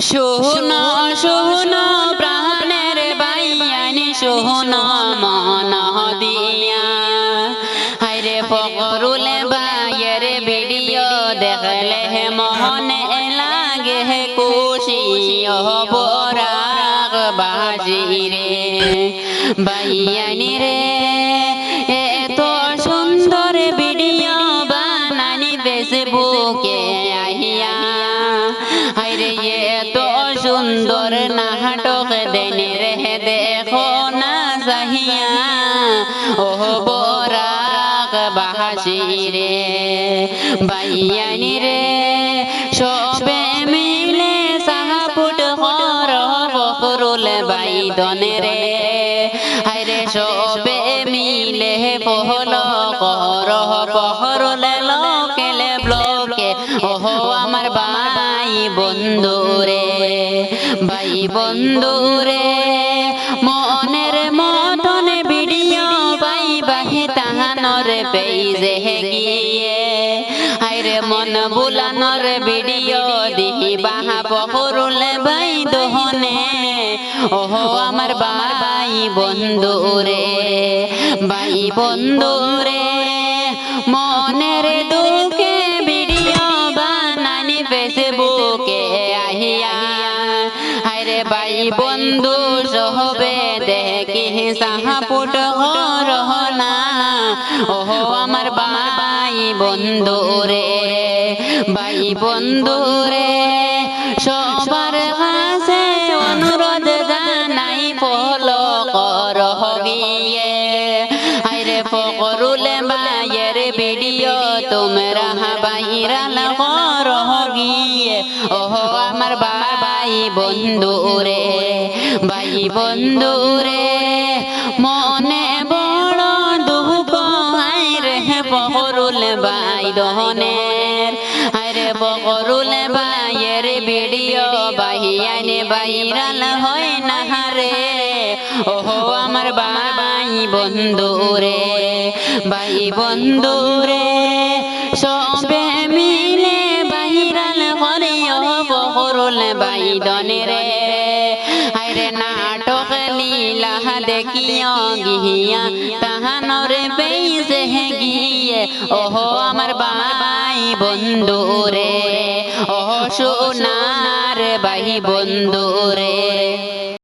শোনো শোনো প্রাণের বাইয়ানি শোনো মন দিয়া হায়রে ফকরুল ভাইয়ের ভিডিও দেখলে মনে লাগে খুশি বরাগ বাজি রে বাইয়ানি রে এত সুন্দর ভিডিও বানানি ফেসবুকে আহিয়া হায়রে এত সুন্দর নাটক দেনে রে দেখো না যাহিয়া ও বরাক বাহাসি রে বাইয়ানি রে সবে মিলে সাহাপুট হর ফখরুল বাইদনে রে হায়রে সবে মিলে পহল কর ফখরুল লোকেলে ব্লকে ওহো আমার ভাই বন্ধু রে ভাই বন্ধু রে মনের মতন ভিডিও ভাই বাহি তাহানর পেইজে গিয়ে হায়রে মন বুলানোর ভিডিও দিহি বাহা ফখরুল ভাই দোহনে ওহো আমার ভাই বন্ধু রে ভাই বন্ধু রে মনের দুঃখে ভিডিও বানানি ফেসবুকে আহিয়া হায়রে ভাই বন্ধু সহবে দেখি সাহাপুট হরহনা ওহো আমার ভাই বন্ধু রে ভাই বন্ধু রে সবার কাছে অনুরোধ জানাই ফলো করহ গিয়ে হায়রে ফখরুল ভাইয়ের ভিডিও তোমরা ভাইরাল করহ গিয়ে ওহো আমার ভাই বন্ধু রে ভাই বন্ধু রে মনে বড় দুঃখ হায়রে ফখরুল ভাই দহনের হায়রে ফখরুল ভাইয়ের ভিডিও বাহিয়ানে ভাইরাল হয় না রে ওহো আমার ভাই বন্ধু রে ভাই বন্ধু রে সবে মিলে ভাইরাল করিও ফখরুল ভাই দনে রে হায়রে নাটক লীলা দেখিও গিয়া তাহানর পেইজে গিয়ে ওহো আমার ভাই বন্ধু রে ওহো সোনার ভাই বন্ধু রে।